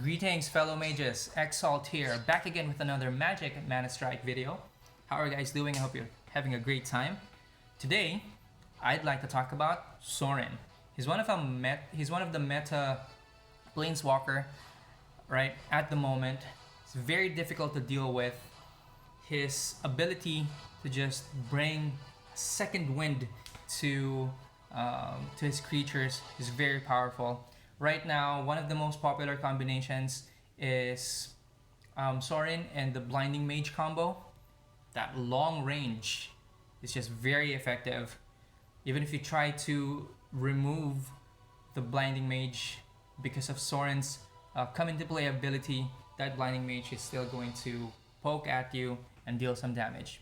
Greetings fellow mages, Exalt here, back again with another Magic Manastrike video. How are you guys doing? I hope you're having a great time. Today, I'd like to talk about Sorin. He's one of the meta planeswalker, right, at the moment. It's very difficult to deal with. His ability to just bring second wind to his creatures is very powerful. Right now, one of the most popular combinations is Sorin and the Blinding Mage combo. That long range is just very effective. Even if you try to remove the Blinding Mage because of Sorin's come into play ability, that Blinding Mage is still going to poke at you and deal some damage.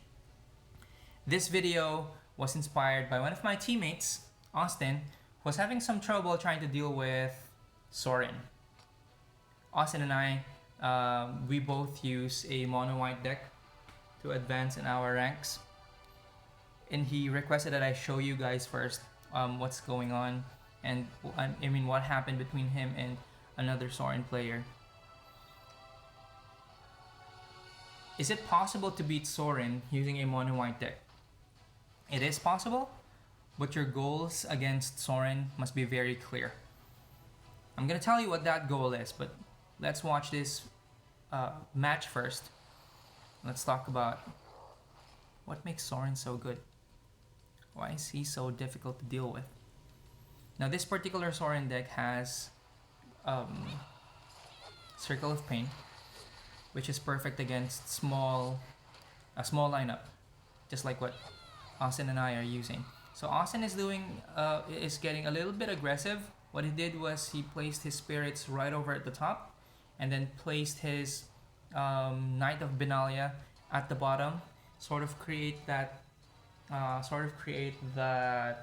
This video was inspired by one of my teammates, Austin, who was having some trouble trying to deal with Sorin. Austin and I, we both use a mono white deck to advance in our ranks, and he requested that I show you guys first what's going on and what happened between him and another Sorin player. Is it possible to beat Sorin using a mono white deck? It is possible, but your goals against Sorin must be very clear. I'm gonna tell you what that goal is, but let's watch this match first. Let's talk about what makes Sorin so good. Why is he so difficult to deal with? Now, this particular Sorin deck has Circle of Pain, which is perfect against a small lineup, just like what Austin and I are using. So Austin is getting a little bit aggressive. What he did was he placed his spirits right over at the top, and then placed his Knight of Benalia at the bottom, sort of create that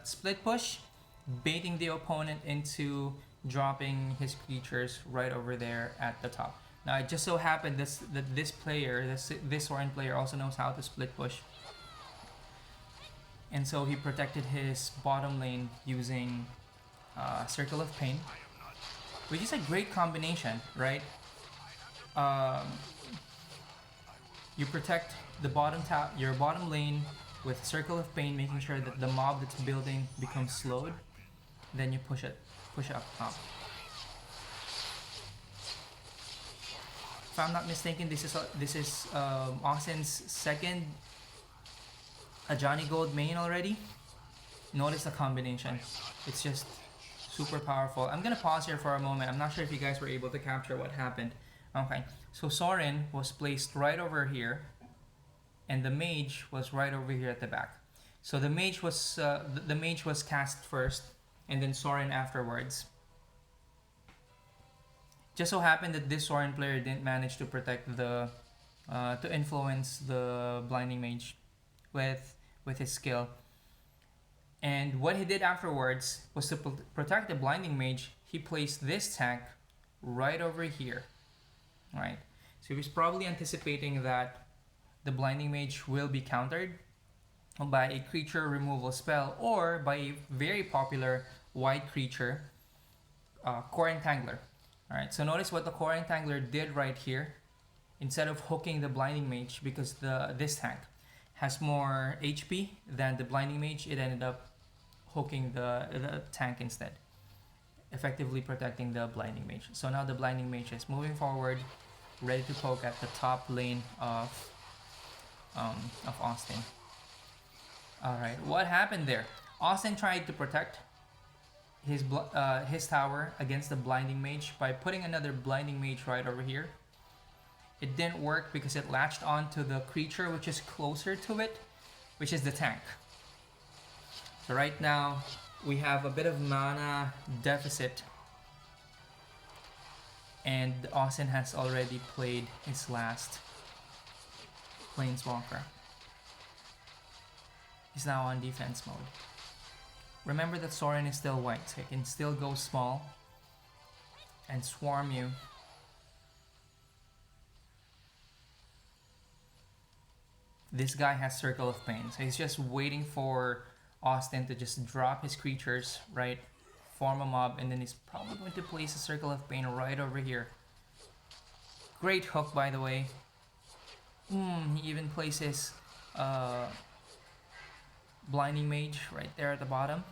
split push, baiting the opponent into dropping his creatures right over there at the top. Now, it just so happened that this Sorin player also knows how to split push, and so he protected his bottom lane using Circle of Pain, which is a great combination, right? You protect the your bottom lane with Circle of Pain, making sure that the mob that's building becomes slowed. Then you push up top. If I'm not mistaken, this is Austin's second Ajani Gold main already. Notice the combination; it's just super powerful. I'm gonna pause here for a moment. I'm not sure if you guys were able to capture what happened. Okay, so Sorin was placed right over here, and the Mage was right over here at the back. So the Mage was cast first, and then Sorin afterwards. Just so happened that this Sorin player didn't manage to protect to influence the Blinding Mage with his skill. And what he did afterwards was to protect the Blinding Mage. He placed this tank right over here, right? So he was probably anticipating that the Blinding Mage will be countered by a creature removal spell or by a very popular white creature, Core Entangler. All right. So notice what the Core Entangler did right here. Instead of hooking the Blinding Mage, because this tank has more HP than the Blinding Mage, it ended up hooking the tank instead, effectively protecting the Blinding Mage. So now the Blinding Mage is moving forward, ready to poke at the top lane of Austin. All right, what happened there? Austin tried to protect his tower against the Blinding Mage by putting another Blinding Mage right over here. It didn't work because it latched onto the creature which is closer to it, which is the tank. So right now, we have a bit of mana deficit, and Austin has already played his last Planeswalker. He's now on defense mode. Remember that Sorin is still white, so he can still go small and swarm you. This guy has Circle of Pain, so he's just waiting for Austin to just drop his creatures, right? Form a mob, and then he's probably going to place a Circle of Pain right over here Great hook, by the way. He even places Blinding Mage right there at the bottom.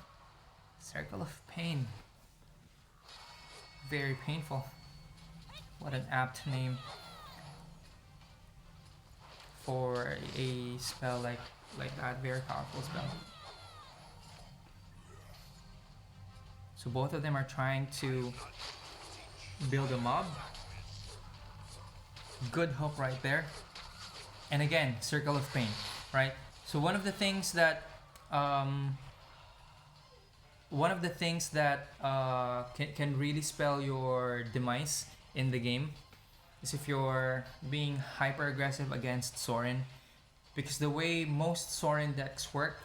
Circle of Pain. Very painful. What an apt name for a spell like that. Very powerful spell. So both of them are trying to build a mob. Good hook right there. And again, Circle of Pain, right? So one of the things that can really spell your demise in the game is if you're being hyper aggressive against Sorin, because the way most Sorin decks work,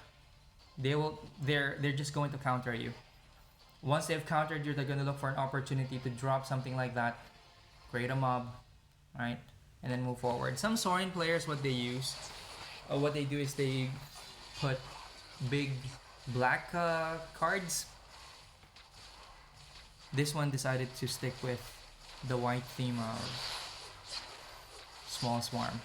they're just going to counter you. Once they've countered you, they're going to look for an opportunity to drop something like that, create a mob, right, and then move forward. Some Sorin players, what they do is they put big black cards. This one decided to stick with the white theme of Small Swarm.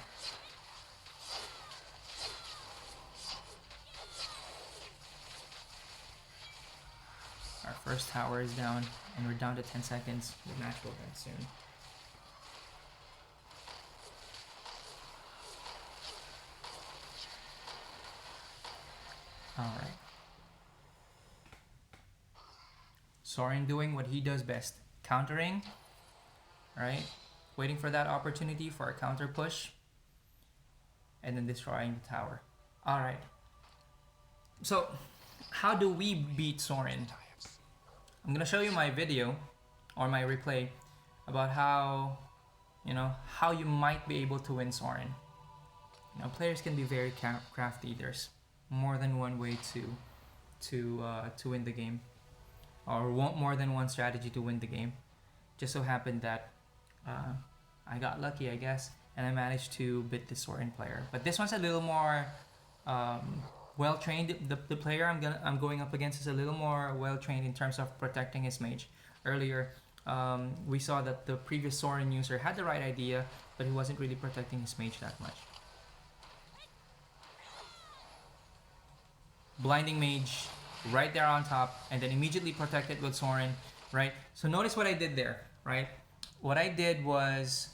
Our first tower is down, and we're down to 10 seconds. The match will end soon. Alright. Sorin doing what he does best. Countering. Right? Waiting for that opportunity for a counter push. And then destroying the tower. Alright. So, how do we beat Sorin? I'm gonna show you my video or my replay about how you might be able to win Sorin. Players can be very crafty. There's more than one way to win the game, or more than one strategy to win the game. Just so happened that I got lucky, I guess, and I managed to beat the Sorin player. But this one's a little more well trained. The player I'm going up against is a little more well trained in terms of protecting his mage. Earlier, we saw that the previous Sorin user had the right idea, but he wasn't really protecting his mage that much. Blinding Mage right there on top, and then immediately protected with Sorin, right? So notice what I did there, right? What I did was,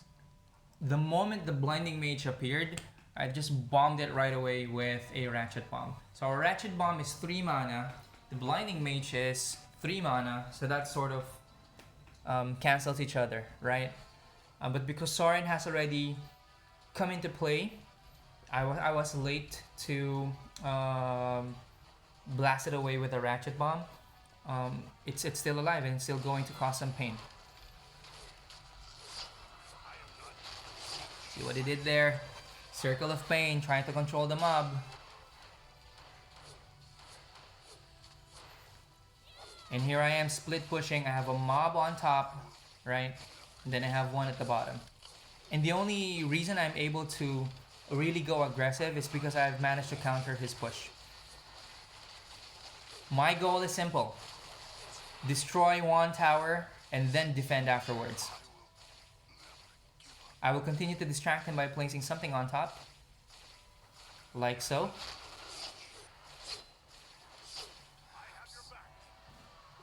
the moment the Blinding Mage appeared, I just bombed it right away with a Ratchet Bomb. So our Ratchet Bomb is 3 mana, the Blinding Mage is 3 mana, so that sort of cancels each other, right? But because Sorin has already come into play, I was late to blast it away with a Ratchet Bomb. It's still alive and it's still going to cause some pain. See what he did there? Circle of Pain, trying to control the mob. And here I am split pushing. I have a mob on top, right? And then I have one at the bottom. And the only reason I'm able to really go aggressive is because I've managed to counter his push. My goal is simple. Destroy one tower and then defend afterwards. I will continue to distract him by placing something on top. Like so.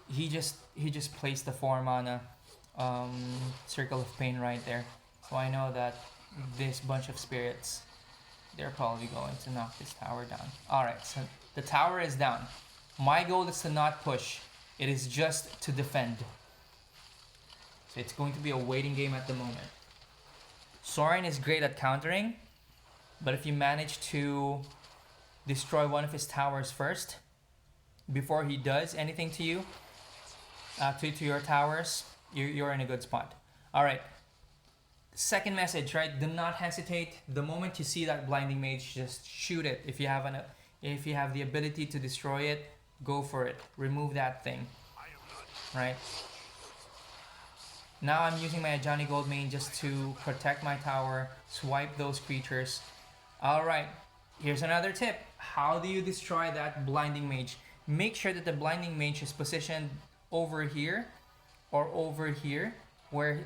He just placed the 4 mana Circle of Pain right there. So I know that this bunch of spirits, they're probably going to knock this tower down. Alright, so the tower is down. My goal is to not push. It is just to defend. So it's going to be a waiting game at the moment. Sorin is great at countering, but if you manage to destroy one of his towers first, before he does anything to you, to your towers, you're in a good spot. Alright, second message, right? Do not hesitate. The moment you see that Blinding Mage, just shoot it. If you have the ability to destroy it, go for it. Remove that thing, right? Now I'm using my Johnny Goldmane just to protect my tower, swipe those creatures. Alright, here's another tip. How do you destroy that Blinding Mage? Make sure that the Blinding Mage is positioned over here or over here, where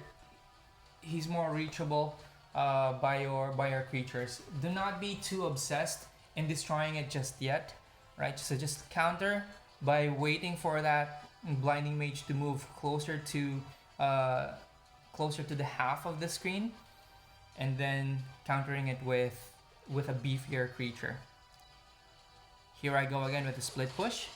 he's more reachable by your creatures. Do not be too obsessed in destroying it just yet, right? So just counter by waiting for that blinding mage to move closer to the half of the screen, and then countering it with a beefier creature. Here I go again with the split push.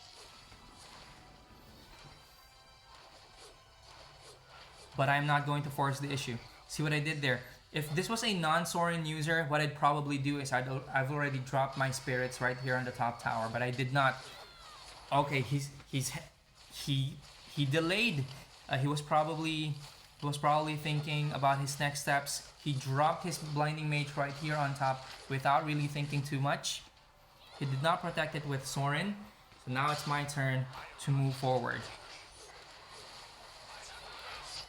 But I'm not going to force the issue. See what I did there? If this was a non-Sorin user, what I'd probably do is I've already dropped my spirits right here on the top tower, but I did not. Okay, he delayed. He was probably thinking about his next steps. He dropped his blinding mage right here on top without really thinking too much. He did not protect it with Sorin. So now it's my turn to move forward.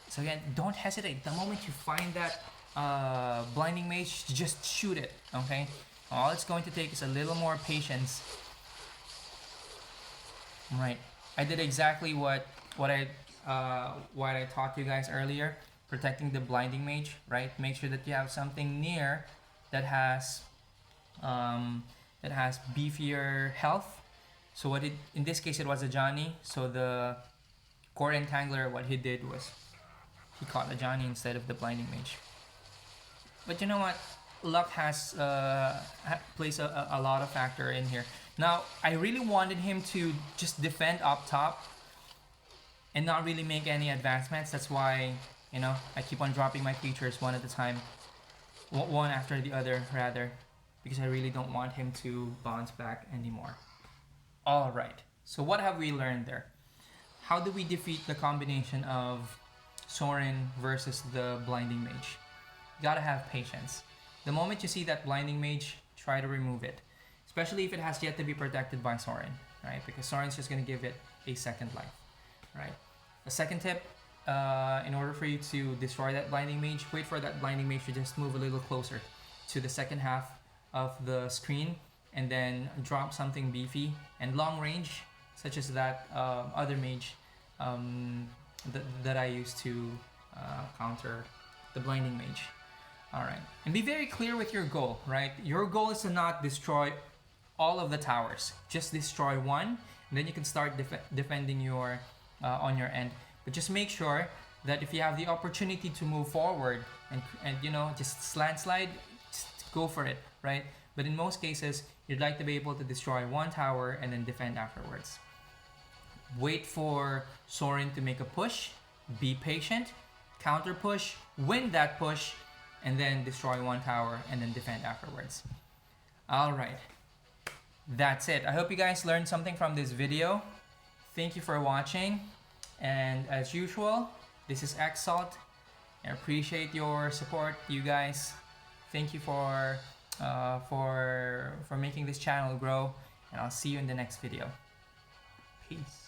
So again, don't hesitate. The moment you find that blinding mage, just shoot it, okay? All it's going to take is a little more patience. Right. I did exactly what I taught you guys earlier, protecting the blinding mage, right? Make sure that you have something near that has beefier health. So in this case it was a Johnny. So the core entangler, what he did was he caught a Johnny instead of the blinding mage. But you know what? Luck plays a lot of factor in here. Now, I really wanted him to just defend up top and not really make any advancements. That's why, you know, I keep on dropping my creatures one at a time. One after the other, rather. Because I really don't want him to bounce back anymore. Alright, so what have we learned there? How do we defeat the combination of Sorin versus the blinding mage? You gotta have patience. The moment you see that blinding mage, try to remove it. Especially if it has yet to be protected by Sorin, right? Because Sorin's just gonna give it a second life, right? The second tip, in order for you to destroy that blinding mage, wait for that blinding mage to just move a little closer to the second half of the screen, and then drop something beefy and long range, such as that other mage that I used to counter the blinding mage. Alright, and be very clear with your goal, right? Your goal is to not destroy all of the towers. Just destroy one, and then you can start defending your on your end. But just make sure that if you have the opportunity to move forward and you know, just slant slide, just go for it, right? But in most cases, you'd like to be able to destroy one tower and then defend afterwards. Wait for Sorin to make a push, be patient, counter push, win that push, and then destroy one tower and then defend afterwards. Alright, that's it. I hope you guys learned something from this video. Thank you for watching, and as usual, this is Xalt. I appreciate your support, you guys. Thank you for making this channel grow, and I'll see you in the next video. Peace.